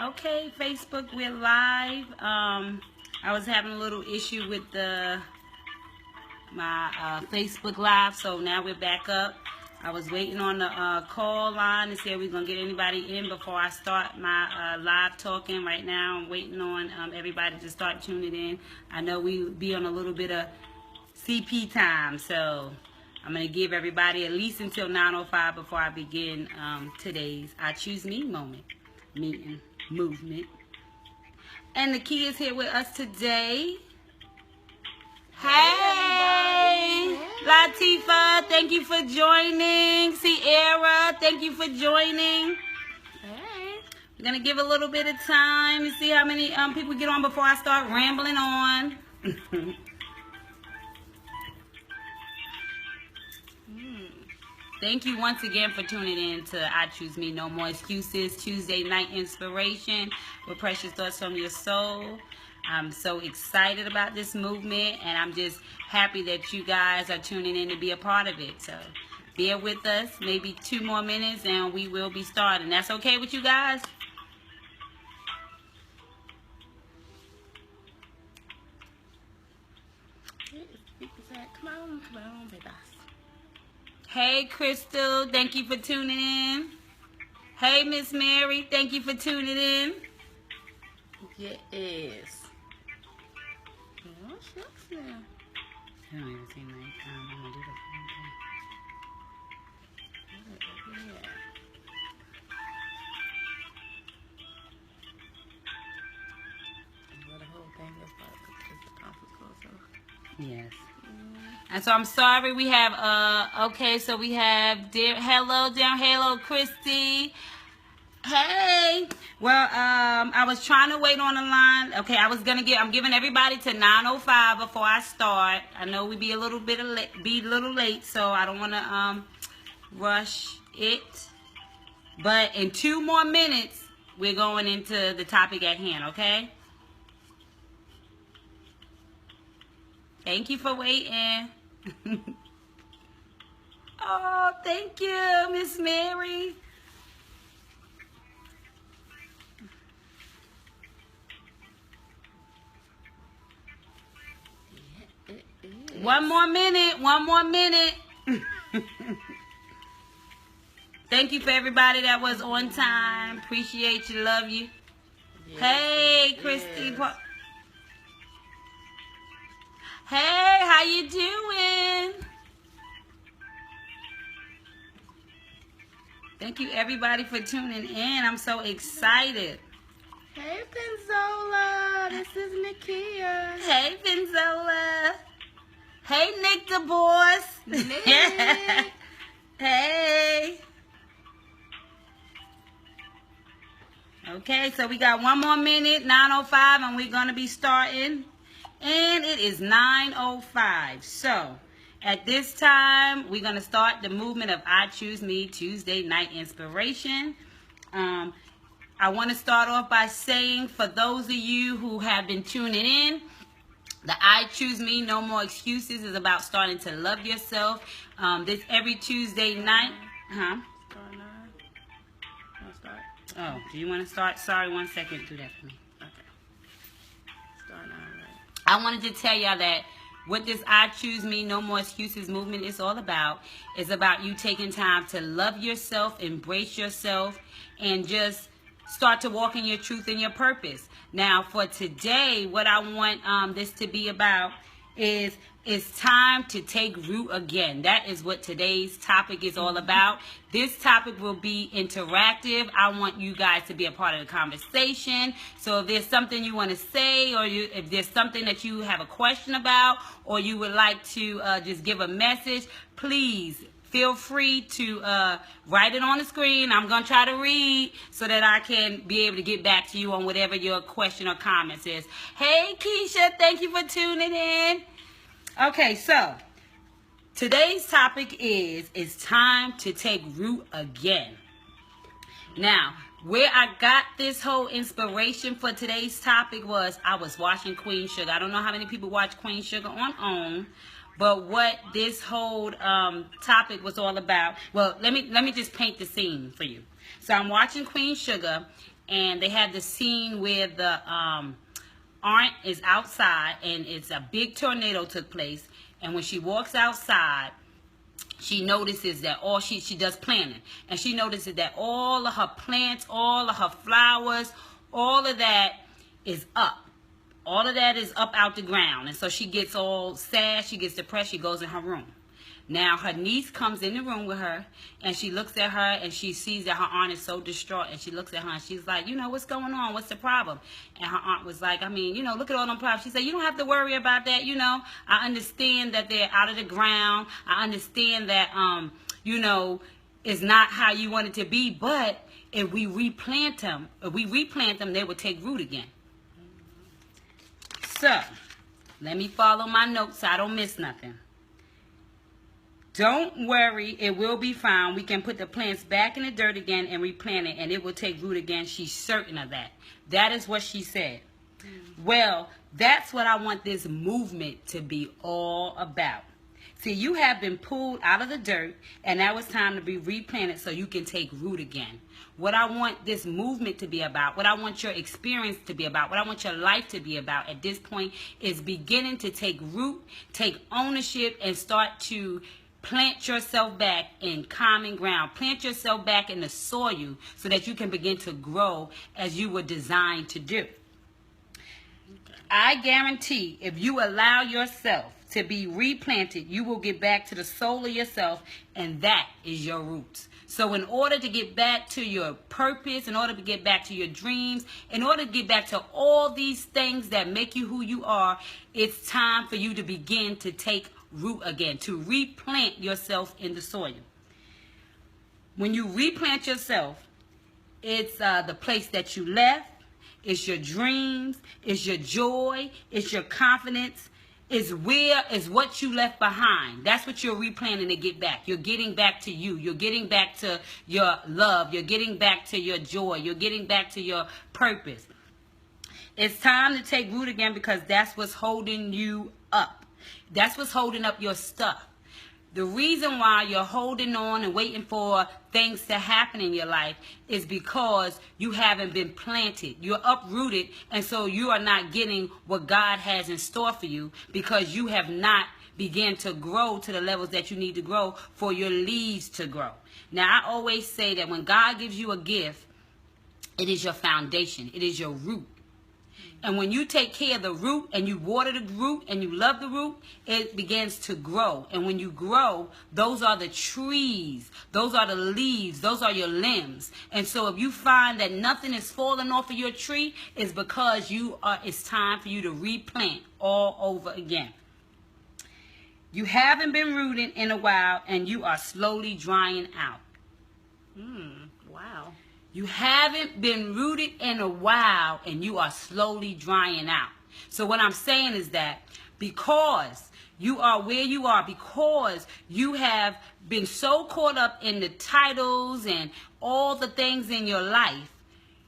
Okay, Facebook, we're live. I was having a little issue with my Facebook Live, so now we're back up. I was waiting on the call line to see if we're going to get anybody in before I start my live talking. Right now, I'm waiting on everybody to start tuning in. I know we'll be on a little bit of CP time, so I'm going to give everybody at least until 9:05 before I begin today's I Choose Me movement. And the key is here with us today. Hey, Latifa, thank you for joining. Sierra, thank you for joining. Hey. We're going to give a little bit of time to see how many people get on before I start rambling on. Thank you once again for tuning in to I Choose Me, No More Excuses, Tuesday Night Inspiration with precious thoughts from your soul. I'm so excited about this movement, and I'm just happy that you guys are tuning in to be a part of it. So bear with us, maybe 2 more minutes, and we will be starting. That's okay with you guys? Come on, baby. Hey, Crystal, thank you for tuning in. Hey, Miss Mary, thank you for tuning in. Yes. Oh, shucks now. I don't even see my time. I'm going to do the same thing. Yeah. The whole thing is because the conference goes over. Yes. And so I'm sorry we have, okay, so we have, hello, Christy. Hey. Well, I was trying to wait on the line. Okay, I'm giving everybody to 9:05 before I start. I know we be a little late, so I don't want to, rush it. But in 2 more minutes, we're going into the topic at hand, okay? Thank you for waiting. Oh, thank you, Miss Mary. One more minute. Thank you for everybody that was on time. Appreciate you, love you. Yes, hey, Christy. Yes. Hey, how you doing? Thank you, everybody, for tuning in. I'm so excited. Hey, Penzola. This is Nakia. Hey, Penzola. Hey, Nick the boss. Nick. Hey. Okay, so we got 1 more minute, 9:05, and we're going to be starting. And it is 9:05. So, at this time, we're going to start the movement of I Choose Me Tuesday Night Inspiration. I want to start off by saying, for those of you who have been tuning in, the I Choose Me, No More Excuses is about starting to love yourself. This every Tuesday night. Start 9. Want to start? Oh, do you want to start? Sorry, 1 second. Do that for me. I wanted to tell y'all that what this I Choose Me, No More Excuses movement is all about is about you taking time to love yourself, embrace yourself, and just start to walk in your truth and your purpose. Now, for today, what I want this to be about is it's time to take root again. That is what today's topic is all about. This topic will be interactive. I want you guys to be a part of the conversation. So if there's something you want to say, or if there's something that you have a question about, or you would like to just give a message, please feel free to write it on the screen. I'm going to try to read so that I can be able to get back to you on whatever your question or comments is. Hey, Keisha, thank you for tuning in. Okay, so today's topic is it's time to take root again. Now, where I got this whole inspiration for today's topic was I was watching Queen Sugar. I don't know how many people watch Queen Sugar on OWN, but what this whole topic was all about. Well, let me just paint the scene for you. So I'm watching Queen Sugar, and they had the scene where the aunt is outside, and it's a big tornado took place. And when she walks outside, she notices that all she does planting, and she notices that all of her plants, all of her flowers, all of that is up. All of that is up out the ground. And so she gets all sad, she gets depressed, she goes in her room. Now her niece comes in the room with her, and she looks at her, and she sees that her aunt is so distraught, and she looks at her and she's like, you know, what's going on? What's the problem? And her aunt was like, I mean, you know, look at all them problems. She said, you don't have to worry about that, you know. I understand that they're out of the ground. I understand that, you know, it's not how you want it to be, but if we replant them, they will take root again. So, let me follow my notes so I don't miss nothing. Don't worry, it will be fine. We can put the plants back in the dirt again and replant it, and it will take root again. She's certain of that. That is what she said. Well, that's what I want this movement to be all about. See, you have been pulled out of the dirt, and now it's time to be replanted so you can take root again. What I want this movement to be about, what I want your experience to be about, what I want your life to be about at this point is beginning to take root, take ownership, and start to plant yourself back in common ground. Plant yourself back in the soil so that you can begin to grow as you were designed to do. I guarantee if you allow yourself to be replanted, you will get back to the soul of yourself, and that is your roots. So in order to get back to your purpose, in order to get back to your dreams, in order to get back to all these things that make you who you are, it's time for you to begin to take root again, to replant yourself in the soil. When you replant yourself, it's the place that you left, it's your dreams, it's your joy, it's your confidence, it's what you left behind. That's what you're replanting to get back. You're getting back to you. You're getting back to your love. You're getting back to your joy. You're getting back to your purpose. It's time to take root again because that's what's holding you up. That's what's holding up your stuff. The reason why you're holding on and waiting for things to happen in your life is because you haven't been planted. You're uprooted, and so you are not getting what God has in store for you because you have not begun to grow to the levels that you need to grow for your leaves to grow. Now, I always say that when God gives you a gift, it is your foundation. It is your root. And when you take care of the root and you water the root and you love the root, it begins to grow. And when you grow, those are the trees. Those are the leaves. Those are your limbs. And so if you find that nothing is falling off of your tree, it's because it's time for you to replant all over again. You haven't been rooted in a while and you are slowly drying out. Wow. You haven't been rooted in a while and you are slowly drying out. So what I'm saying is that because you are where you are, because you have been so caught up in the titles and all the things in your life,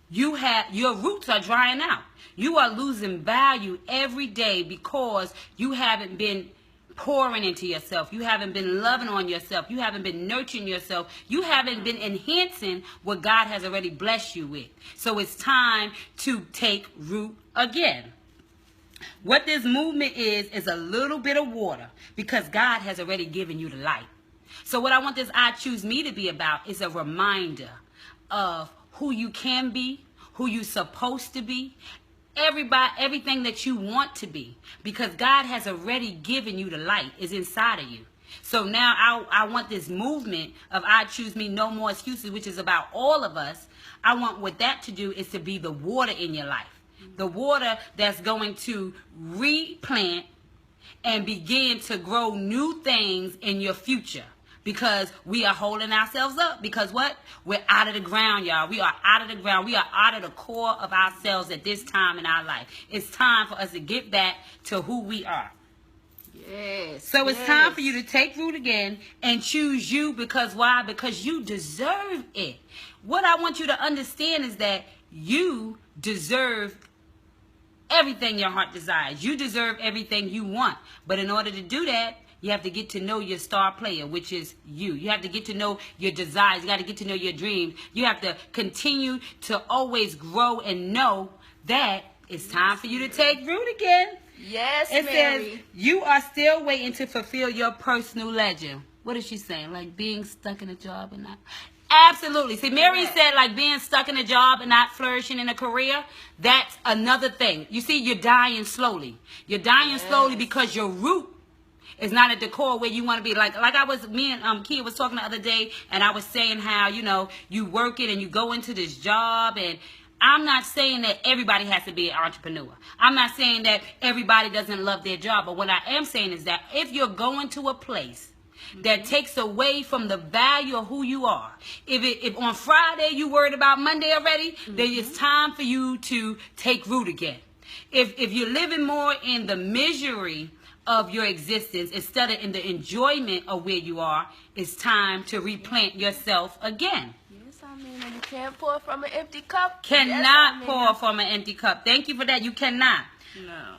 your roots are drying out. You are losing value every day because you haven't been pouring into yourself. You haven't been loving on yourself. You haven't been nurturing yourself. You haven't been enhancing what God has already blessed you with. So it's time to take root again. What this movement is a little bit of water because God has already given you the light. So what I want this I Choose Me to be about is a reminder of who you can be, who you're supposed to be, everything that you want to be, because God has already given you the light is inside of you. So now I want this movement of I Choose Me, No More Excuses, which is about all of us. I want what that to do is to be the water in your life, the water that's going to replant and begin to grow new things in your future. Because we are holding ourselves up. Because what? We're out of the ground, y'all. We are out of the ground. We are out of the core of ourselves at this time in our life. It's time for us to get back to who we are. Yes. So it's time for you to take root again and choose you. Because why? Because you deserve it. What I want you to understand is that you deserve everything your heart desires. You deserve everything you want. But in order to do that, You have to get to know your star player, which is you. You have to get to know your desires. You got to get to know your dreams. You have to continue to always grow and know that it's time for you to take root again. Yes, it Mary. says, you are still waiting to fulfill your personal legend. What is she saying? Like being stuck in a job and not... Absolutely. See, Mary said like being stuck in a job and not flourishing in a career, that's another thing. You see, you're dying slowly. You're dying slowly because your root is not at the core where you want to be. Like me and Kia was talking the other day, and I was saying how, you know, you work it and you go into this job, and I'm not saying that everybody has to be an entrepreneur. I'm not saying that everybody doesn't love their job, but what I am saying is that if you're going to a place that takes away from the value of who you are. If on Friday you worried about Monday already, then it's time for you to take root again. If you're living more in the misery of your existence instead of in the enjoyment of where you are, it's time to replant yourself again. Yes, I mean, and you can't pour from an empty cup. Cannot pour from an empty cup. Thank you for that. You cannot. No.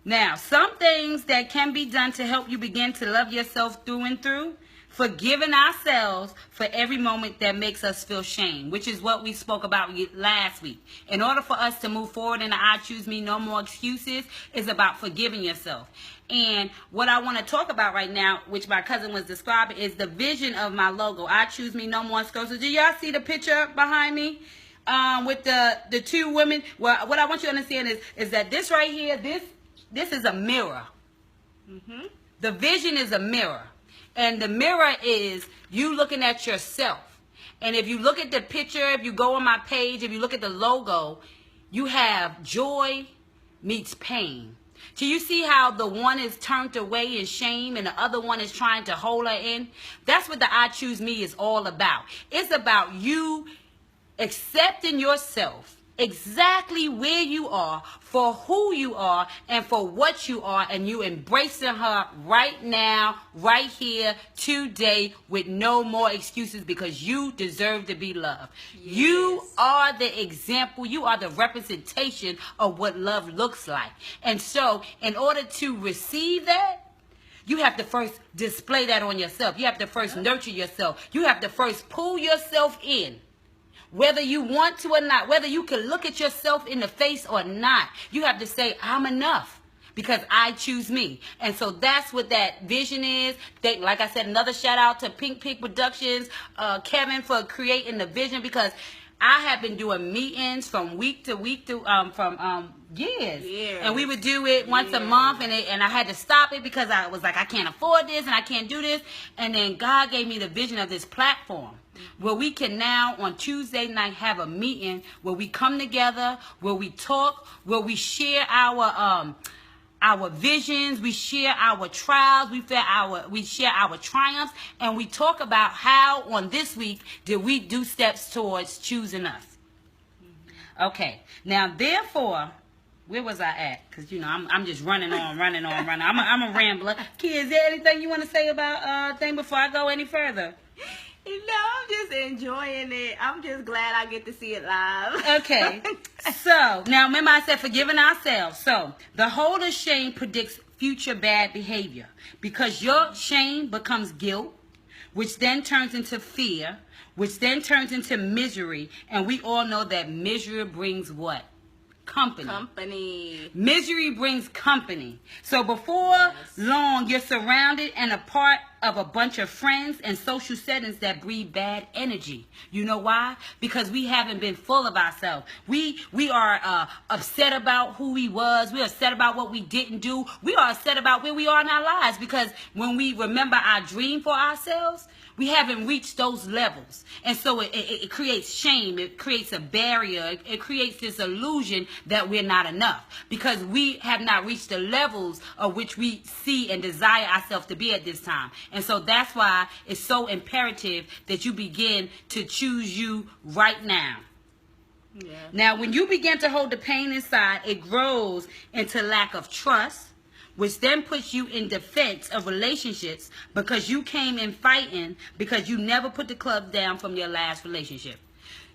Now, some things that can be done to help you begin to love yourself through and through. Forgiving ourselves for every moment that makes us feel shame, which is what we spoke about last week. In order for us to move forward in the I Choose Me, No More Excuses, is about forgiving yourself. And what I want to talk about right now, which my cousin was describing, is the vision of my logo. I Choose Me, No More Excuses. Do y'all see the picture behind me? With the two women? Well, what I want you to understand is that this right here, this is a mirror. The vision is a mirror. And the mirror is you looking at yourself. And if you look at the picture, if you go on my page, if you look at the logo, you have joy meets pain. Do you see how the one is turned away in shame and the other one is trying to hold her in? That's what the I Choose Me is all about. It's about you accepting yourself exactly where you are, for who you are, and for what you are, and you embracing her right now, right here, today, with no more excuses, because you deserve to be loved. Yes. You are the example, you are the representation of what love looks like. And so, in order to receive that, you have to first display that on yourself. You have to first nurture yourself. You have to first pull yourself in. Whether you want to or not, whether you can look at yourself in the face or not, you have to say, I'm enough because I choose me. And so that's what that vision is. Like I said, another shout out to Pink Pig Productions, Kevin, for creating the vision, because I have been doing meetings from week to week from years. And we would do it once a month, and I had to stop it because I was like, I can't afford this and I can't do this. And then God gave me the vision of this platform where we can now on Tuesday night have a meeting where we come together, where we talk, where we share our visions, we share our trials, we share our triumphs, and we talk about how on this week did we do steps towards choosing us. Okay, now therefore, where was I at? Because, you know, I'm just running on. I'm a rambler. Kia, is there anything you want to say about thing before I go any further? No, I'm just enjoying it. I'm just glad I get to see it live. Okay. So, now remember I said forgiving ourselves. So, the hold of shame predicts future bad behavior because your shame becomes guilt, which then turns into fear, which then turns into misery. And we all know that misery brings what? Company. Misery brings company. So before long, you're surrounded and a part of a bunch of friends and social settings that breed bad energy. You know why? Because we haven't been full of ourselves. We are upset about who we was. We're upset about what we didn't do. We are upset about where we are in our lives, because when we remember our dream for ourselves, we haven't reached those levels. And so it creates shame. It creates a barrier. It creates this illusion that we're not enough because we have not reached the levels of which we see and desire ourselves to be at this time. And so that's why it's so imperative that you begin to choose you right now. Yeah. Now, when you begin to hold the pain inside, it grows into lack of trust, which then puts you in defense of relationships because you came in fighting because you never put the club down from your last relationship.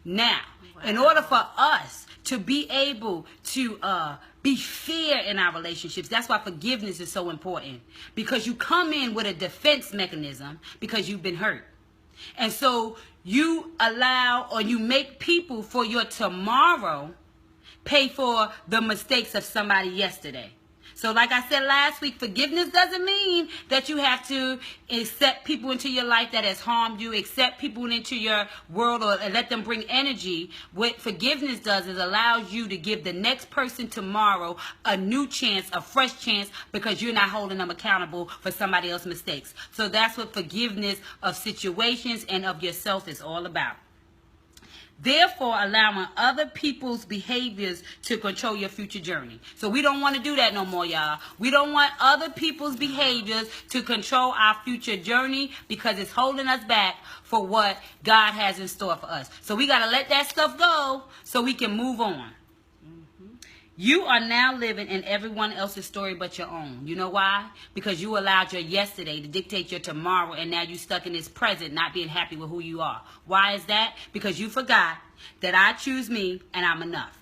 Now, in order for us to be able to be fair in our relationships, that's why forgiveness is so important. Because you come in with a defense mechanism because you've been hurt. And so you allow or you make people for your tomorrow pay for the mistakes of somebody yesterday. So like I said last week, forgiveness doesn't mean that you have to accept people into your life that has harmed you, accept people into your world or let them bring energy. What forgiveness does is allows you to give the next person tomorrow a new chance, a fresh chance, because you're not holding them accountable for somebody else's mistakes. So that's what forgiveness of situations and of yourself is all about. Therefore, allowing other people's behaviors to control your future journey. So we don't want to do that no more, y'all. We don't want other people's behaviors to control our future journey because it's holding us back for what God has in store for us. So we got to let that stuff go so we can move on. You are now living in everyone else's story but your own. You know why? Because you allowed your yesterday to dictate your tomorrow, and now you're stuck in this present, not being happy with who you are. Why is that? Because you forgot that I choose me and I'm enough.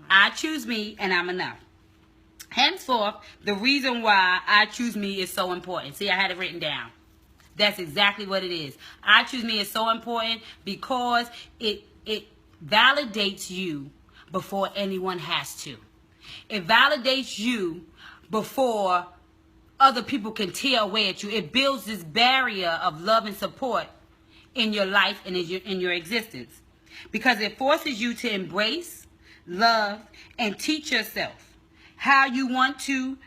I choose me and I'm enough. Henceforth, the reason why I choose me is so important. See, I had it written down. That's exactly what it is. I choose me is so important because it validates you before anyone has to. It validates you before other people can tear away at you. It builds this barrier of love and support in your life and in your existence. Because it forces you to embrace, love, and teach yourself how you want to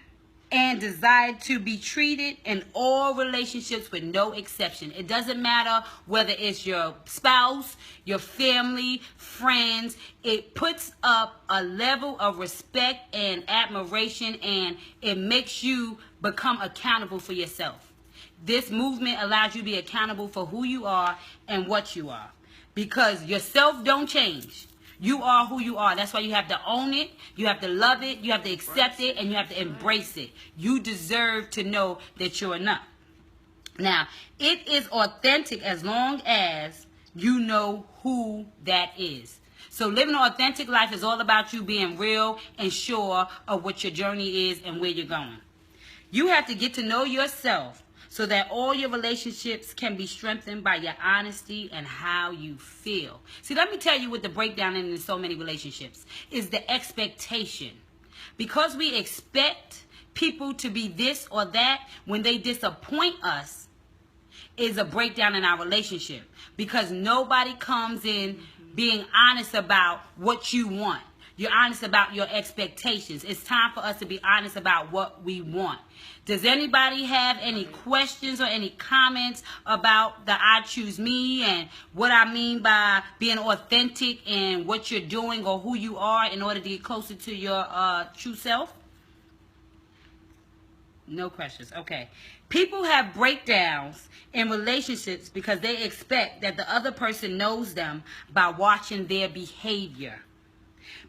and desire to be treated in all relationships with no exception. It doesn't matter whether it's your spouse, your family, friends. It puts up a level of respect and admiration, and it makes you become accountable for yourself. This movement allows you to be accountable for who you are and what you are. Because yourself don't change. You are who you are. That's why you have to own it. You have to love it. You have to accept it. And you have to embrace it. You deserve to know that you're enough. Now, it is authentic as long as you know who that is. So living an authentic life is all about you being real and sure of what your journey is and where you're going. You have to get to know yourself so that all your relationships can be strengthened by your honesty and how you feel. See, let me tell you what the breakdown in so many relationships is: the expectation. Because we expect people to be this or that, when they disappoint us, is a breakdown in our relationship. Because nobody comes in being honest about what you want. You're honest about your expectations. It's time for us to be honest about what we want. Does anybody have any questions or any comments about the I choose me and what I mean by being authentic and what you're doing or who you are in order to get closer to your true self? No questions. Okay. People have breakdowns in relationships because they expect that the other person knows them by watching their behavior.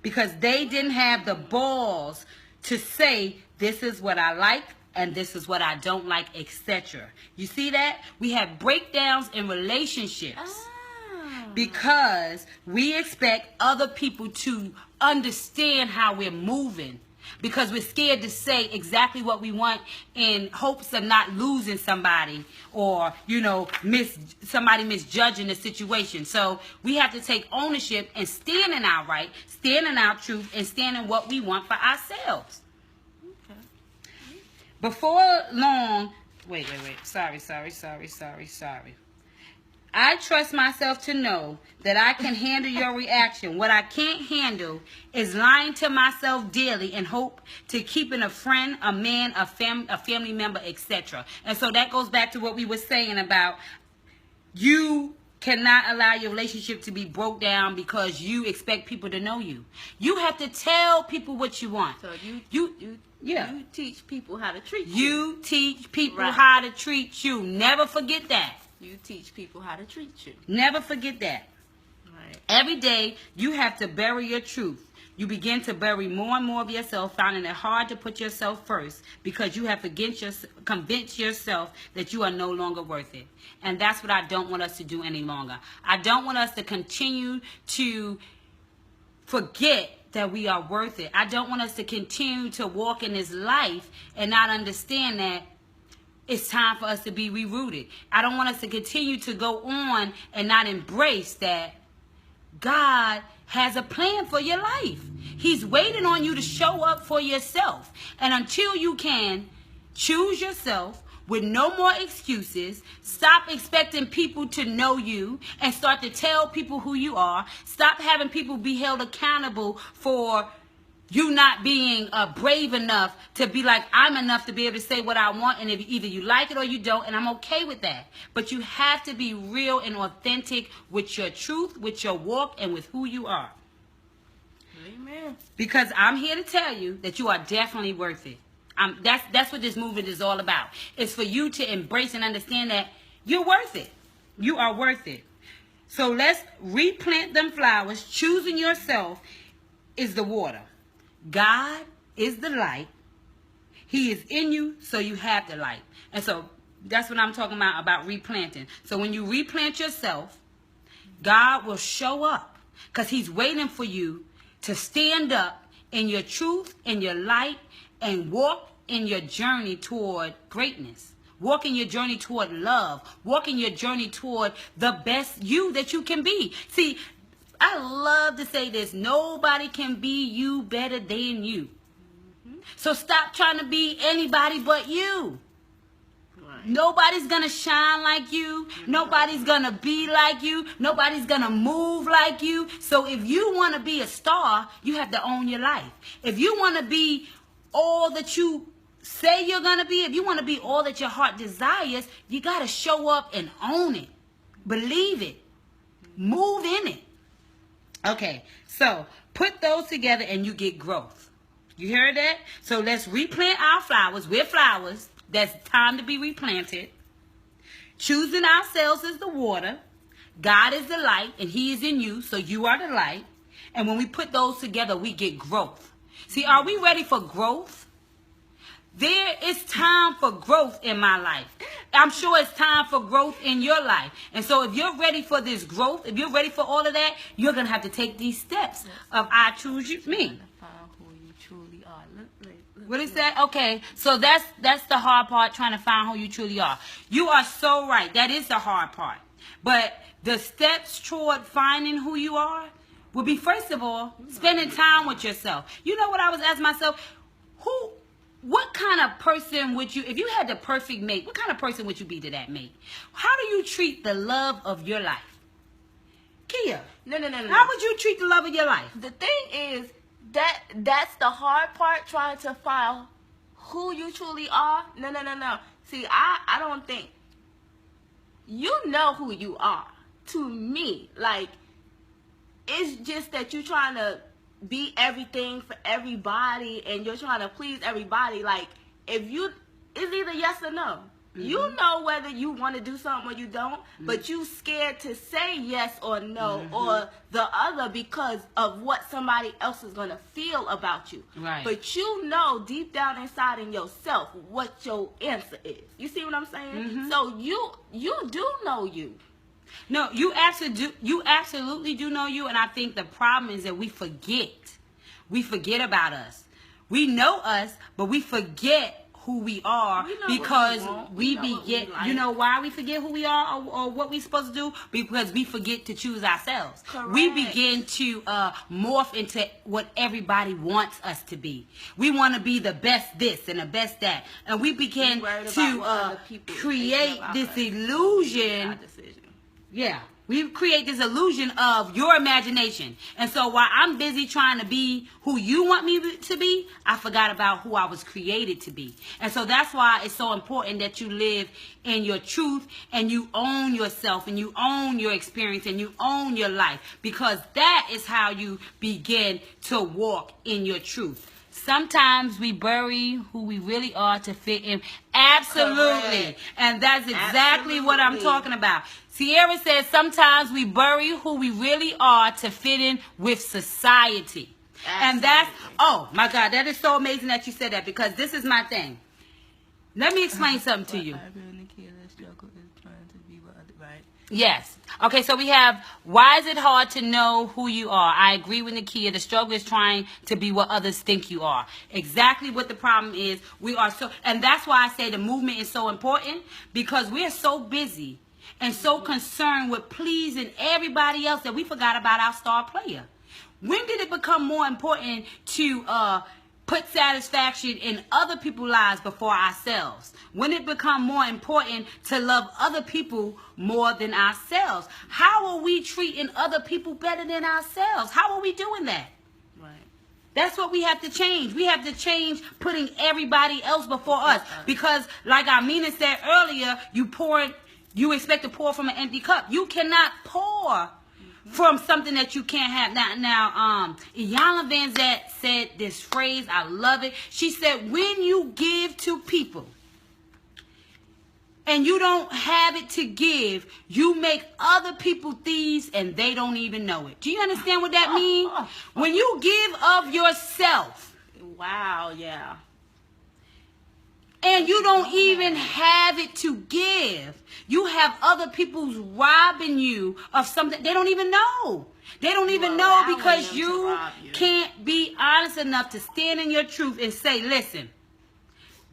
Because they didn't have the balls to say, this is what I like and this is what I don't like, etc. You see that? We have breakdowns in relationships because we expect other people to understand how we're moving. Because we're scared to say exactly what we want in hopes of not losing somebody or, somebody misjudging the situation. So we have to take ownership and stand in our right, stand in our truth, and stand in what we want for ourselves. Okay. Before long, wait. Sorry. I trust myself to know that I can handle your reaction. What I can't handle is lying to myself daily in hope to keeping a friend, a man, a family member, etc. And so that goes back to what we were saying about you cannot allow your relationship to be broke down because you expect people to know you. You have to tell people what you want. So you teach people how to treat you. You teach people how to treat you. Never forget that. You teach people how to treat you. Never forget that. Right. Every day, you have to bury your truth. You begin to bury more and more of yourself, finding it hard to put yourself first because you have convinced yourself that you are no longer worth it. And that's what I don't want us to do any longer. I don't want us to continue to forget that we are worth it. I don't want us to continue to walk in this life and not understand that it's time for us to be rerooted. I don't want us to continue to go on and not embrace that God has a plan for your life. He's waiting on you to show up for yourself. And until you can choose yourself with no more excuses, stop expecting people to know you and start to tell people who you are. Stop having people be held accountable for you not being brave enough to be like, I'm enough to be able to say what I want, and if either you like it or you don't, and I'm okay with that. But you have to be real and authentic with your truth, with your walk, and with who you are. Amen. Because I'm here to tell you that you are definitely worth it. That's what this movement is all about. It's for you to embrace and understand that you're worth it. You are worth it. So let's replant them flowers. Choosing yourself is the water. God is the light. He is in you, so you have the light. And so that's what I'm talking about replanting. So when you replant yourself, God will show up because he's waiting for you to stand up in your truth, in your light, and walk in your journey toward greatness. Walk in your journey toward love. Walk in your journey toward the best you that you can be. See, I love to say this. Nobody can be you better than you. So stop trying to be anybody but you. Right. Nobody's going to shine like you. Nobody's going to be like you. Nobody's going to move like you. So if you want to be a star, you have to own your life. If you want to be all that you say you're going to be, if you want to be all that your heart desires, you got to show up and own it. Believe it. Move in it. Okay, so put those together and you get growth. You hear that? So let's replant our flowers. We're flowers. That's time to be replanted. Choosing ourselves as the water. God is the light and he is in you, so you are the light. And when we put those together, we get growth. See, are we ready for growth? There is time for growth in my life. I'm sure it's time for growth in your life. And so if you're ready for this growth, if you're ready for all of that, you're going to have to take these steps of I choose you, me. Who you truly are. What is that? Okay, so that's the hard part, trying to find who you truly are. You are so right. That is the hard part. But the steps toward finding who you are would be, first of all, spending time with yourself. You know what I was asking myself? What kind of person would you, if you had the perfect mate, what kind of person would you be to that mate? How do you treat the love of your life? Kia. No. How would you treat the love of your life? The thing is, that's the hard part, trying to find who you truly are. No. See, I don't think, you know who you are. To me, like, it's just that you're trying to be everything for everybody and you're trying to please everybody. Like, if you, it's either yes or no. You know whether you want to do something or you don't, but you scared to say yes or no or the other because of what somebody else is going to feel about you. Right. But you know deep down inside in yourself what your answer is. You see what I'm saying? So you do know you. No, you absolutely do know you, and I think the problem is that we forget. We forget about us. We know us, but we forget who we are because we begin. You know why we forget who we are or what we're supposed to do? Because we forget to choose ourselves. Correct. We begin to morph into what everybody wants us to be. We want to be the best this and the best that, and we begin to create this illusion. Yeah, we create this illusion of your imagination. And so while I'm busy trying to be who you want me to be, I forgot about who I was created to be. And so that's why it's so important that you live in your truth and you own yourself and you own your experience and you own your life, because that is how you begin to walk in your truth. Sometimes we bury who we really are to fit in. Absolutely. Correct. And that's exactly what I'm talking about. Sierra says sometimes we bury who we really are to fit in with society. Absolutely. And that's, oh my God, that is so amazing that you said that, because this is my thing. Let me explain something to you. Yes. Okay, so we have, why is it hard to know who you are? I agree with Nakia. The struggle is trying to be what others think you are. Exactly what the problem is. We are so, and that's why I say the movement is so important, because we're so busy and so concerned with pleasing everybody else that we forgot about our star player. When did it become more important to put satisfaction in other people's lives before ourselves? When it become more important to love other people more than ourselves? How are we treating other people better than ourselves? How are we doing that? Right. That's what we have to change. We have to change putting everybody else before us. Because like Amina said earlier, you expect to pour from an empty cup. You cannot pour from something that you can't have. Now, Iyanla Vanzant said this phrase, I love it. She said, when you give to people and you don't have it to give, you make other people thieves and they don't even know it. Do you understand what that means? When you give of yourself. Wow, yeah. And you don't even have it to give. You have other people robbing you of something they don't even know. They don't even know, because you can't be honest enough to stand in your truth and say, listen,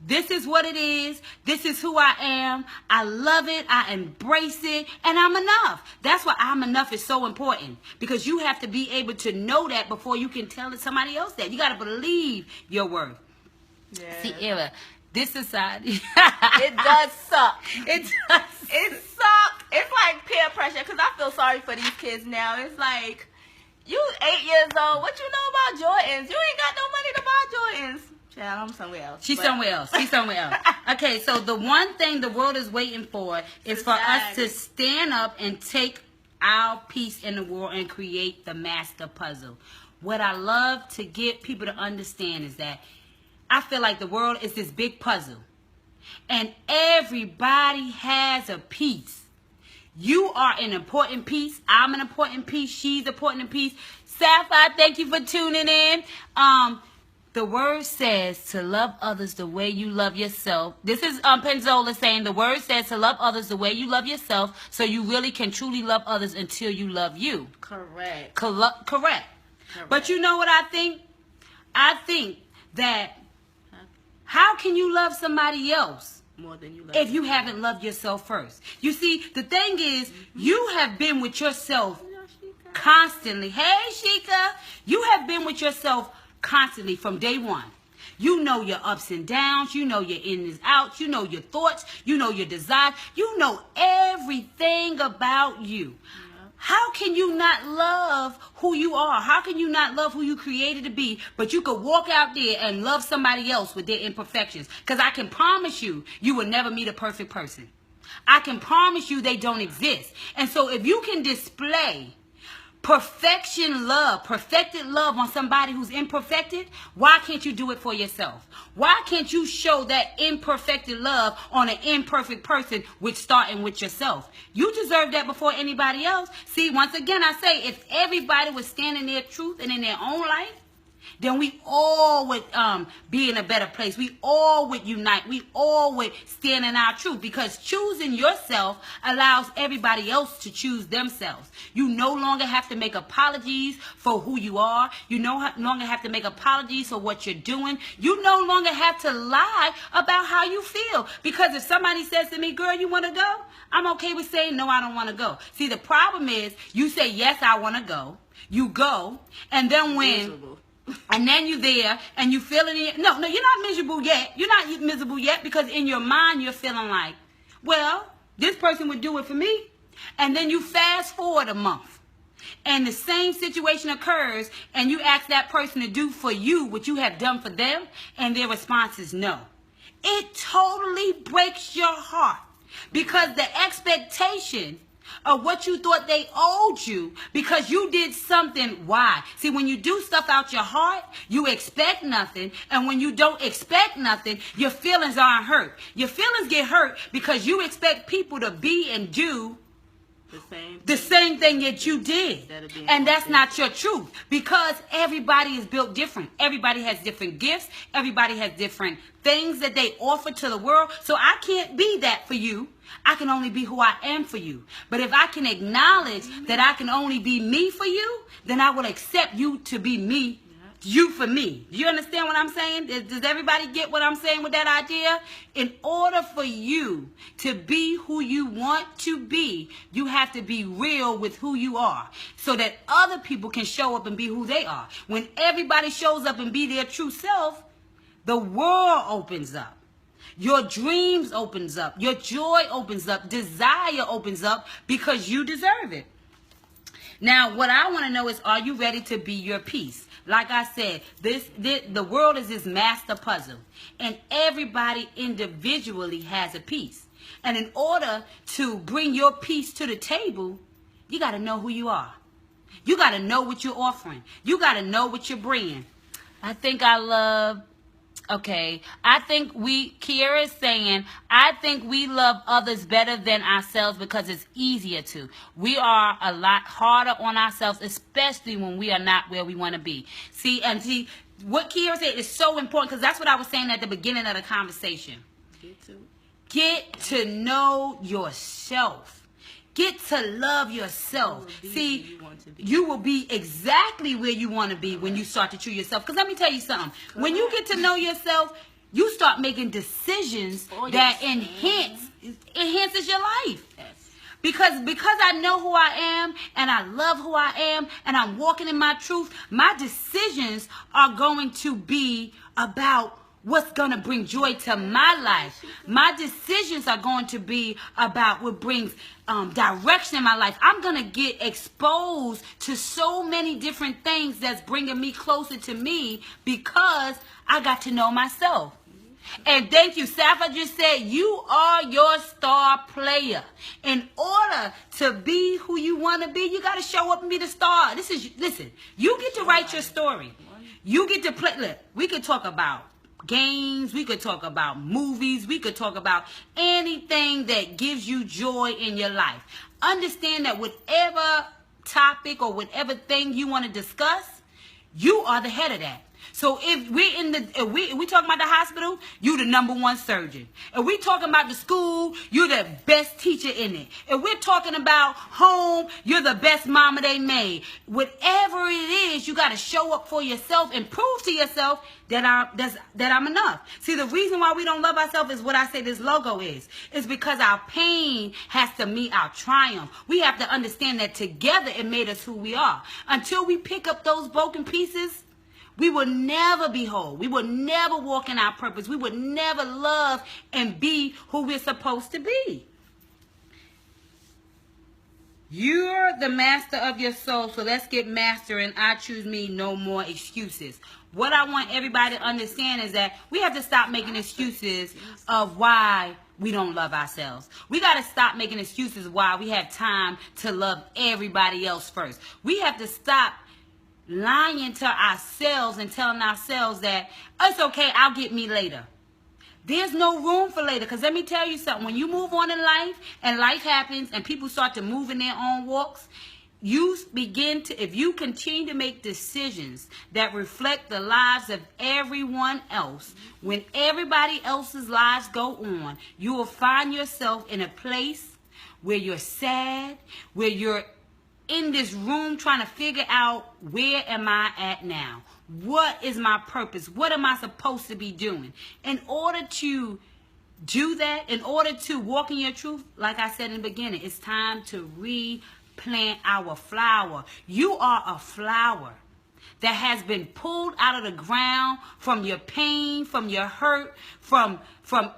this is what it is. This is who I am. I love it. I embrace it. And I'm enough. That's why I'm enough is so important, because you have to be able to know that before you can tell somebody else that. You got to believe your worth. Yeah. See, Eva, this society, it does suck. It does. It sucks. It's like peer pressure, because I feel sorry for these kids now. It's like, you 8 years old. What you know about Jordans? You ain't got no money to buy Jordans. Child, I'm somewhere else. She's somewhere else. She's somewhere else. Okay, so the one thing the world is waiting for is for us to stand up and take our piece in the world and create the master puzzle. What I love to get people to understand is that I feel like the world is this big puzzle, and everybody has a piece. You are an important piece. I'm an important piece. She's an important piece. Sapphire, thank you for tuning in. The word says to love others the way you love yourself. This is Penzola saying the word says to love others the way you love yourself, so you really can truly love others until you love you. Correct. Correct. But you know what I think? I think that how can you love somebody else more than you love if you haven't loved yourself first? You see, the thing is, you have been with yourself constantly. Hey, Sheikah. You have been with yourself constantly from day one. You know your ups and downs. You know your ins and outs. You know your thoughts. You know your desires. You know everything about you. How can you not love who you are? How can you not love who you created to be, but you could walk out there and love somebody else with their imperfections? Because I can promise you, you will never meet a perfect person. I can promise you they don't exist. And so if you can display perfected love on somebody who's imperfected, why can't you do it for yourself? Why can't you show that imperfected love on an imperfect person, with starting with yourself? You deserve that before anybody else. See, once again, I say, if everybody was standing their truth and in their own life, then we all would be in a better place. We all would unite. We all would stand in our truth, because choosing yourself allows everybody else to choose themselves. You no longer have to make apologies for who you are. You no longer have to make apologies for what you're doing. You no longer have to lie about how you feel, because if somebody says to me, girl, you want to go? I'm okay with saying, no, I don't want to go. See, the problem is you say, yes, I want to go. You go, and then and then you're there and you feeling it. No, you're not miserable yet. You're not miserable yet, because in your mind you're feeling like, well, this person would do it for me. And then you fast forward a month and the same situation occurs, and you ask that person to do for you what you have done for them, and their response is no. It totally breaks your heart, because the expectation of what you thought they owed you because you did something. Why? See, when you do stuff out your heart, you expect nothing. And when you don't expect nothing, your feelings aren't hurt. Your feelings get hurt because you expect people to be and do the same thing that you did. And that's not your truth, because everybody is built different. Everybody has different gifts. Everybody has different things that they offer to the world. So I can't be that for you. I can only be who I am for you. But if I can acknowledge that I can only be me for you, then I will accept you to be me, you for me. Do you understand what I'm saying? Does everybody get what I'm saying with that idea? In order for you to be who you want to be, you have to be real with who you are so that other people can show up and be who they are. When everybody shows up and be their true self, the world opens up. Your dreams opens up. Your joy opens up. Desire opens up because you deserve it. Now, what I want to know is, are you ready to be your peace? Like I said, the world is this master puzzle, and everybody individually has a piece. And in order to bring your piece to the table, you got to know who you are. You got to know what you're offering. You got to know what you're bringing. I think Kiara is saying, I think we love others better than ourselves because it's easier to. We are a lot harder on ourselves, especially when we are not where we want to be. See, what Kiara said is so important, because that's what I was saying at the beginning of the conversation. Get to know yourself. Get to love yourself. See, you will be exactly where you want to be when you start to choose yourself. Because let me tell you something. When you get to know yourself, you start making decisions that enhances your life. Because I know who I am, and I love who I am, and I'm walking in my truth, my decisions are going to be about what's going to bring joy to my life. My decisions are going to be about what brings direction in my life. I'm going to get exposed to so many different things that's bringing me closer to me because I got to know myself. And thank you, Safa just said, you are your star player. In order to be who you want to be, you got to show up and be the star. Listen, you get to write your story. You get to play. Look, we could talk about games, we could talk about movies, we could talk about anything that gives you joy in your life. Understand that whatever topic or whatever thing you want to discuss, you are the head of that. So if we talking about the hospital, you the #1 surgeon. If we talking about the school, you're the best teacher in it. If we're talking about home, you're the best mama they made. Whatever it is, you got to show up for yourself and prove to yourself that I'm enough. See, the reason why we don't love ourselves is what I say this logo is. It's because our pain has to meet our triumph. We have to understand that together it made us who we are. Until we pick up those broken pieces, we will never be whole. We will never walk in our purpose. We will never love and be who we're supposed to be. You're the master of your soul, so let's get mastering. I choose me, no more excuses. What I want everybody to understand is that we have to stop making excuses of why we don't love ourselves. We got to stop making excuses why we have time to love everybody else first. We have to stop lying to ourselves and telling ourselves that it's okay, I'll get me later. There's no room for later, because let me tell you something. When you move on in life and life happens and people start to move in their own walks, if you continue to make decisions that reflect the lives of everyone else, when everybody else's lives go on, you will find yourself in a place where you're sad, where you're in this room trying to figure out, where am I at now? What is my purpose? What am I supposed to be doing? In order to do that, in order to walk in your truth, like I said in the beginning, it's time to replant our flower. You are a flower that has been pulled out of the ground from your pain, from your hurt, from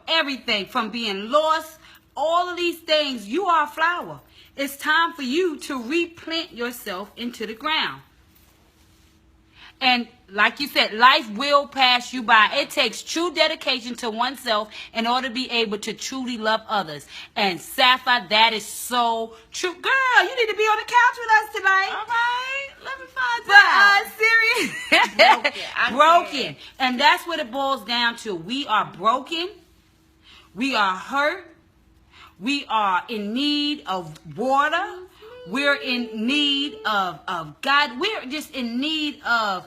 everything, from being lost, all of these things. You are a flower. It's time for you to replant yourself into the ground. And like you said, life will pass you by. It takes true dedication to oneself in order to be able to truly love others. And Sapphire, that is so true. Girl, you need to be on the couch with us tonight. All right, let me find out. Serious. Broken. And that's what it boils down to. We are broken. We are hurt. We are in need of water. We're in need of God. We're just in need of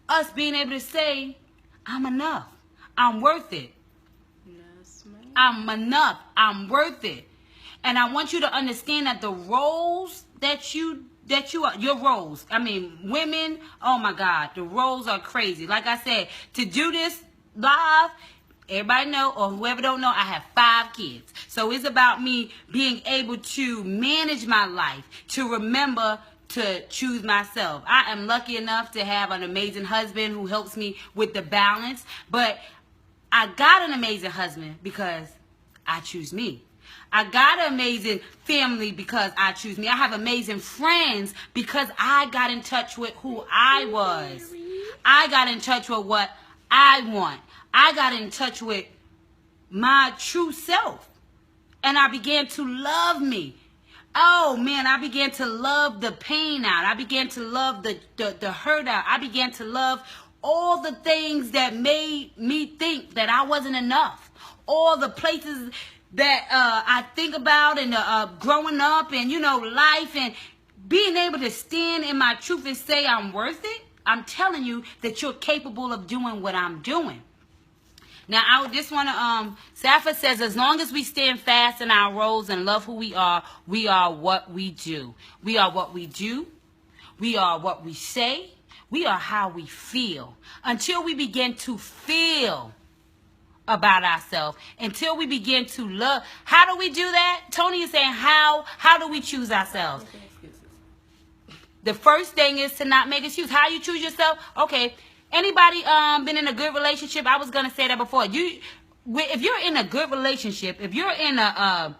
us being able to say, I'm enough. I'm worth it. Yes, ma'am. I'm enough. I'm worth it. And I want you to understand that the roles that you are, your roles, I mean, women, oh my God, the roles are crazy. Like I said, to do this live, everybody know, or whoever don't know, I have 5 kids. So it's about me being able to manage my life, to remember to choose myself. I am lucky enough to have an amazing husband who helps me with the balance. But I got an amazing husband because I choose me. I got an amazing family because I choose me. I have amazing friends because I got in touch with who I was. I got in touch with what I want. I got in touch with my true self. And I began to love me. Oh, man, I began to love the pain out. I began to love the hurt out. I began to love all the things that made me think that I wasn't enough. All the places that I think about and growing up and, you know, life and being able to stand in my truth and say I'm worth it. I'm telling you that you're capable of doing what I'm doing. Now, I just want to, Safa says, as long as we stand fast in our roles and love who we are what we do. We are what we do. We are what we say. We are how we feel. Until we begin to feel about ourselves, until we begin to love. How do we do that? Tony is saying, how do we choose ourselves? The first thing is to not make excuses. How you choose yourself? Okay. Anybody been in a good relationship? I was gonna say that before. If you're in a good relationship, if you're in a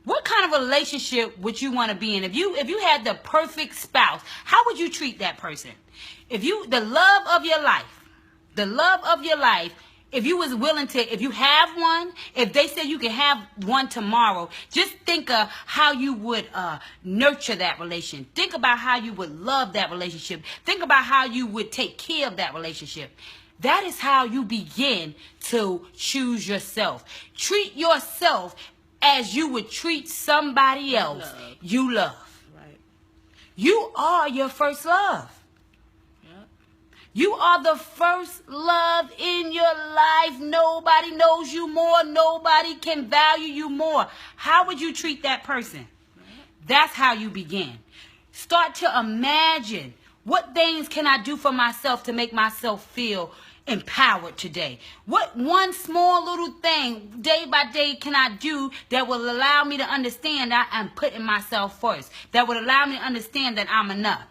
what kind of relationship would you want to be in? If you had the perfect spouse, how would you treat that person? The love of your life, if you was willing to, if you have one, if they said you can have one tomorrow, just think of how you would nurture that relation. Think about how you would love that relationship. Think about how you would take care of that relationship. That is how you begin to choose yourself. Treat yourself as you would treat somebody else you love. Right. You are your first love. You are the first love in your life. Nobody knows you more. Nobody can value you more. How would you treat that person? That's how you begin. Start to imagine, what things can I do for myself to make myself feel empowered today? What one small little thing, day by day, can I do that will allow me to understand that I'm putting myself first? That would allow me to understand that I'm enough.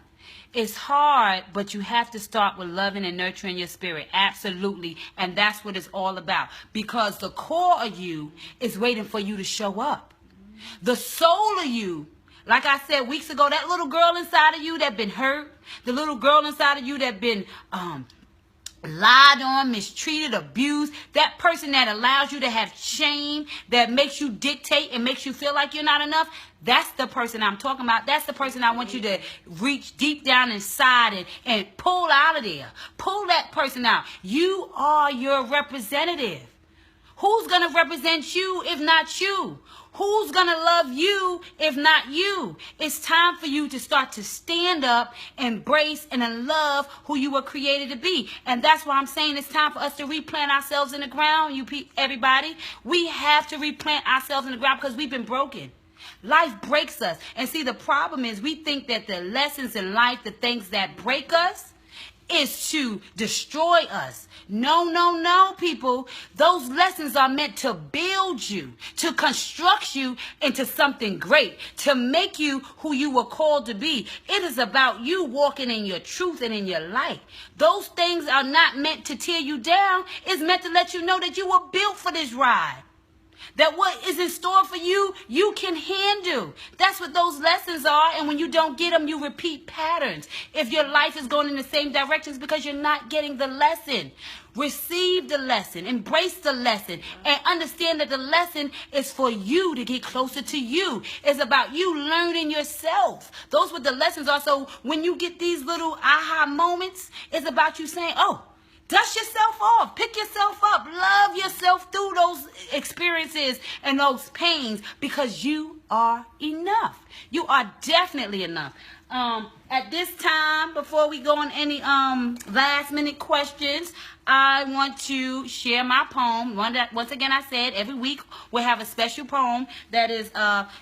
It's hard, but you have to start with loving and nurturing your spirit. Absolutely. And that's what it's all about. Because the core of you is waiting for you to show up. The soul of you, like I said weeks ago, that little girl inside of you that been hurt, the little girl inside of you that been lied on, mistreated, abused, that person that allows you to have shame, that makes you dictate and makes you feel like you're not enough, that's the person I'm talking about. That's the person I want you to reach deep down inside and pull out of there. Pull that person out. You are your representative. Who's going to represent you if not you? Who's going to love you if not you? It's time for you to start to stand up, embrace, and love who you were created to be. And that's why I'm saying it's time for us to replant ourselves in the ground, everybody. We have to replant ourselves in the ground because we've been broken. Life breaks us. And see, the problem is we think that the lessons in life, the things that break us, is to destroy us. No, people. Those lessons are meant to build you, to construct you into something great, to make you who you were called to be. It is about you walking in your truth and in your light. Those things are not meant to tear you down. It's meant to let you know that you were built for this ride. That what is in store for you, you can handle. That's what those lessons are. And when you don't get them, you repeat patterns. If your life is going in the same direction, it's because you're not getting the lesson. Receive the lesson, embrace the lesson, and understand that the lesson is for you to get closer to you. It's about you learning yourself. Those what the lessons are. So when you get these little aha moments, it's about you saying, oh, dust yourself off, pick yourself up, love yourself through those experiences and those pains, because you are enough. You are definitely enough. At this time, before we go on any last minute questions, I want to share my poem. Once again, I said every week we'll have a special poem that is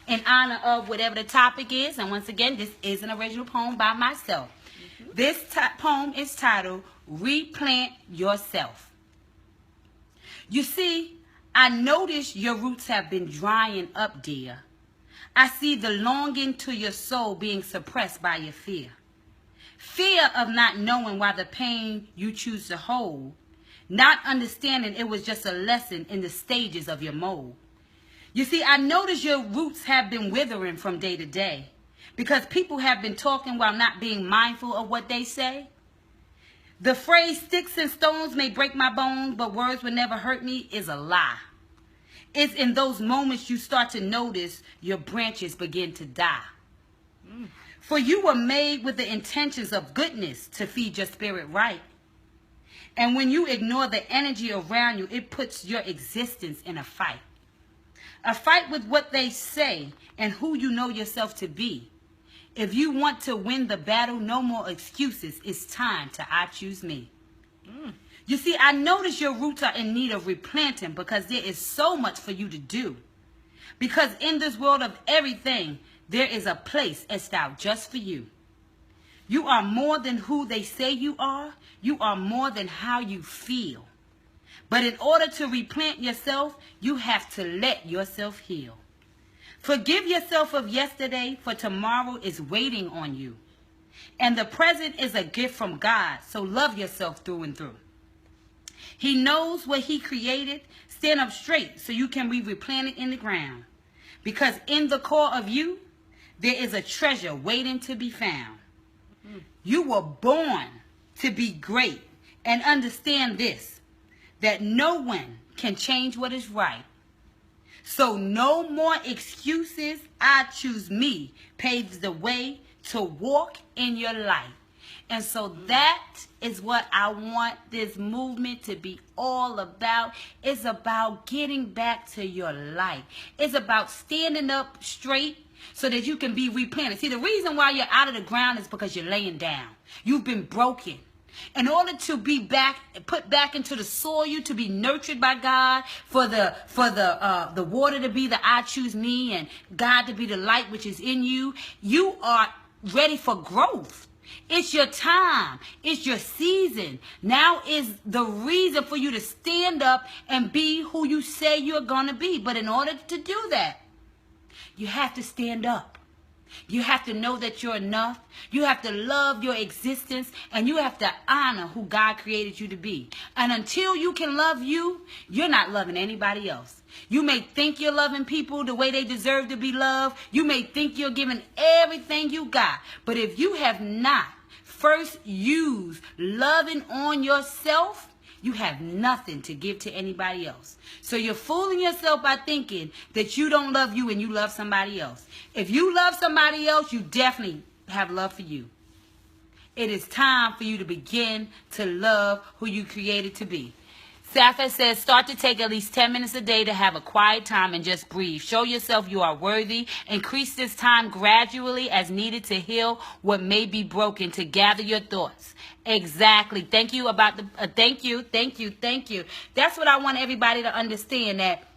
in honor of whatever the topic is. And once again, this is an original poem by myself. This poem is titled, Replant Yourself. You see, I notice your roots have been drying up, dear. I see the longing to your soul being suppressed by your fear. Fear of not knowing why the pain you choose to hold, not understanding it was just a lesson in the stages of your mold. You see, I notice your roots have been withering from day to day, because people have been talking while not being mindful of what they say. The phrase, sticks and stones may break my bones, but words will never hurt me, is a lie. It's in those moments you start to notice your branches begin to die. For you were made with the intentions of goodness to feed your spirit right. And when you ignore the energy around you, it puts your existence in a fight. A fight with what they say and who you know yourself to be. If you want to win the battle, no more excuses. It's time to I choose me. You see, I notice your roots are in need of replanting, because there is so much for you to do. Because in this world of everything, there is a place established just for you. You are more than who they say you are. You are more than how you feel. But in order to replant yourself, you have to let yourself heal. Forgive yourself of yesterday, for tomorrow is waiting on you. And the present is a gift from God, so love yourself through and through. He knows what he created. Stand up straight so you can be replanted in the ground. Because in the core of you, there is a treasure waiting to be found. You were born to be great, and understand this, that no one can change what is right. So no more excuses. I choose me paves the way to walk in your light. And so that is what I want this movement to be all about. It's about getting back to your light. It's about standing up straight so that you can be replanted. See, the reason why you're out of the ground is because you're laying down. You've been broken. In order to be put back into the soil, to be nurtured by God, for the water to be the I choose me, and God to be the light which is in you, you are ready for growth. It's your time. It's your season. Now is the reason for you to stand up and be who you say you're going to be. But in order to do that, you have to stand up. You have to know that you're enough. You have to love your existence, and you have to honor who God created you to be. And until you can love you, you're not loving anybody else. You may think you're loving people the way they deserve to be loved. You may think you're giving everything you got. But if you have not first used loving on yourself, you have nothing to give to anybody else. So you're fooling yourself by thinking that you don't love you and you love somebody else. If you love somebody else, you definitely have love for you. It is time for you to begin to love who you created to be. Safa says, start to take at least 10 minutes a day to have a quiet time and just breathe. Show yourself you are worthy. Increase this time gradually as needed to heal what may be broken, to gather your thoughts. Exactly. Thank you about the thank you. That's what I want everybody to understand, that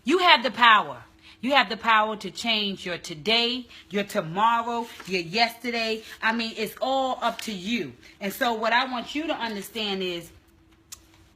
you have the power. You have the power to change your today, your tomorrow, your yesterday. I mean, it's all up to you. And so what I want you to understand is,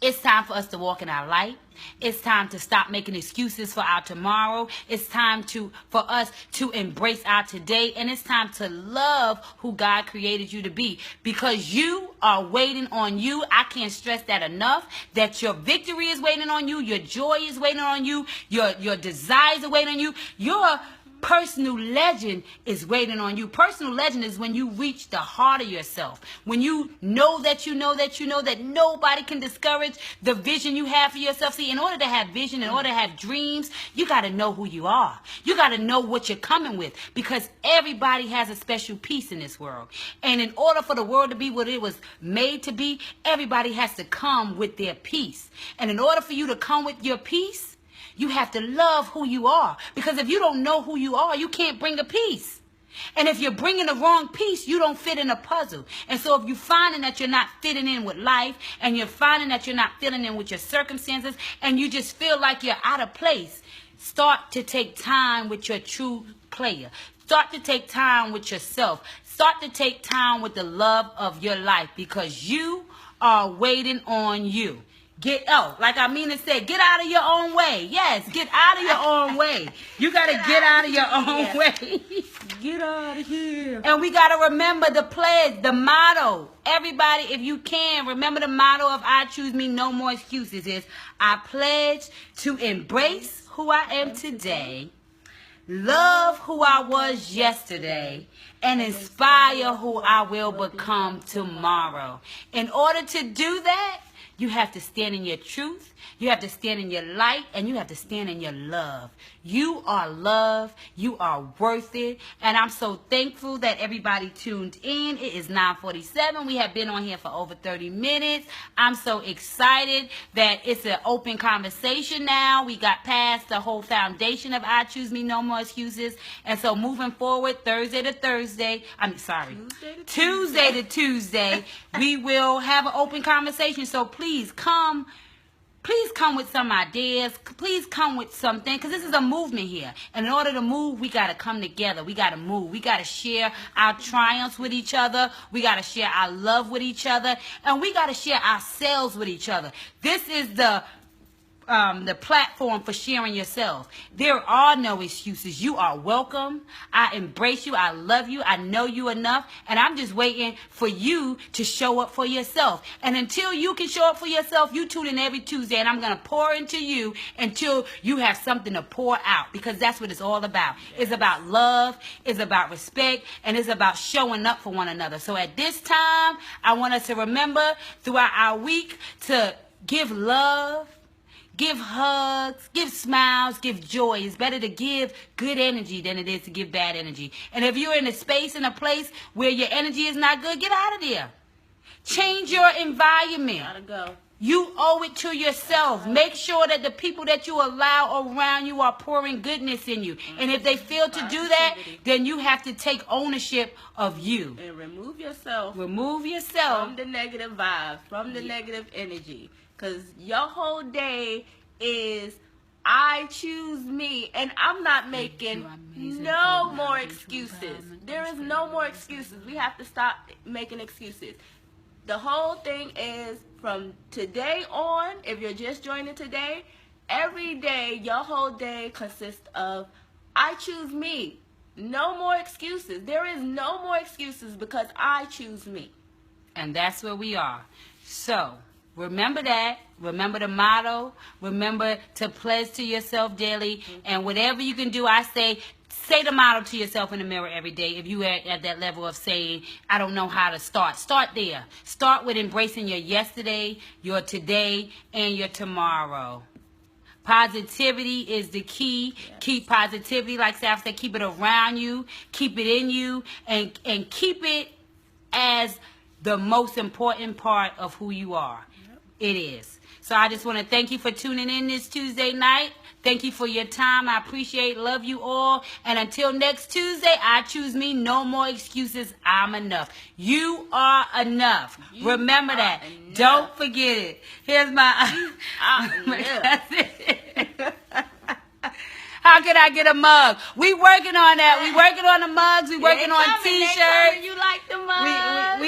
It's time for us to walk in our light. It's time to stop making excuses for our tomorrow. It's time for us to embrace our today. And it's time to love who God created you to be, because you are waiting on you. I can't stress that enough, that your victory is waiting on you. Your joy is waiting on you. Your desires are waiting on you. Your personal legend is waiting on you. Personal legend is when you reach the heart of yourself. When you know that nobody can discourage the vision you have for yourself. See, in order to have vision, in order to have dreams, you got to know who you are. You got to know what you're coming with, because everybody has a special piece in this world. And in order for the world to be what it was made to be, everybody has to come with their piece. And in order for you to come with your piece, you have to love who you are, because if you don't know who you are, you can't bring a piece. And if you're bringing the wrong piece, you don't fit in a puzzle. And so if you're finding that you're not fitting in with life, and you're finding that you're not fitting in with your circumstances, and you just feel like you're out of place, start to take time with your true player. Start to take time with yourself. Start to take time with the love of your life, because you are waiting on you. Like Amina said, get out of your own way. Yes, get out of your own way. You got to get out of your own way. Get out of here. And we got to remember the pledge, the motto. Everybody, if you can, remember the motto of I Choose Me, No More Excuses is, I pledge to embrace who I am today, love who I was yesterday, and inspire who I will become tomorrow. In order to do that, you have to stand in your truth, you have to stand in your light, and you have to stand in your love. You are loved, you are worth it, and I'm so thankful that everybody tuned in. It is 9:47. We have been on here for over 30 minutes. I'm so excited that it's an open conversation now. We got past the whole foundation of I Choose Me, No More Excuses, and so moving forward, Tuesday to Tuesday, we will have an open conversation. So please come with some ideas. Please come with something, because this is a movement here. And in order to move, we got to come together. We got to move. We got to share our triumphs with each other. We got to share our love with each other. And we got to share ourselves with each other. This is the platform for sharing yourself. There are no excuses. You are welcome. I embrace you. I love you. I know you enough. And I'm just waiting for you to show up for yourself. And until you can show up for yourself, you tune in every Tuesday, and I'm going to pour into you until you have something to pour out, because that's what it's all about. It's about love. It's about respect. And it's about showing up for one another. So at this time, I want us to remember throughout our week to give love, give hugs, give smiles, give joy. It's better to give good energy than it is to give bad energy. And if you're in a space, in a place where your energy is not good, get out of there. Change your environment. Gotta go. You owe it to yourself. Make sure that the people that you allow around you are pouring goodness in you. And if they fail to do that, then you have to take ownership of you. And remove yourself. Remove yourself from the negative vibes, from the negative energy. Because your whole day is I choose me. And I'm not making no more excuses. There is no more excuses. We have to stop making excuses. The whole thing is from today on, if you're just joining today, every day, your whole day consists of I choose me. No more excuses. There is no more excuses, because I choose me. And that's where we are. So remember that. Remember the motto. Remember to pledge to yourself daily. And whatever you can do, I say the motto to yourself in the mirror every day. If you are at that level of saying, I don't know how to start, start there. Start with embracing your yesterday, your today, and your tomorrow. Positivity is the key. Yes. Keep positivity, like Saf said, keep it around you, keep it in you, and keep it as the most important part of who you are. Yep. It is. So I just want to thank you for tuning in this Tuesday night. Thank you for your time. I appreciate, love you all. And until next Tuesday, I choose me. No more excuses. I'm enough. You are enough. Remember that. Enough. Don't forget it. Here's my How can I get a mug? We working on that. We working on the mugs. We working on T-shirts. You like the mugs?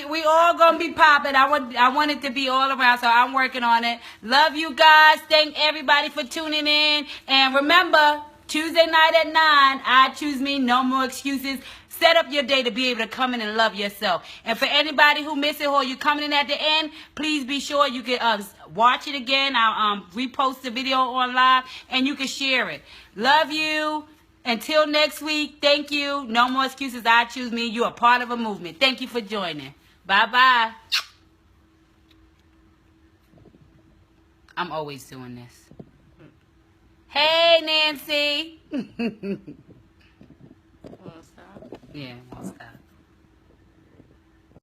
We all gonna be popping. I want it to be all around, so I'm working on it. Love you guys. Thank everybody for tuning in. And remember, Tuesday night at 9, I Choose Me, No More Excuses. Set up your day to be able to come in and love yourself. And for anybody who missed it or you coming in at the end, please be sure you can watch it again. I'll repost the video on live and you can share it. Love you. Until next week, thank you. No more excuses. I choose me. You are part of a movement. Thank you for joining. Bye-bye. I'm always doing this. Hey, Nancy. Wanna stop? Yeah, I'll stop.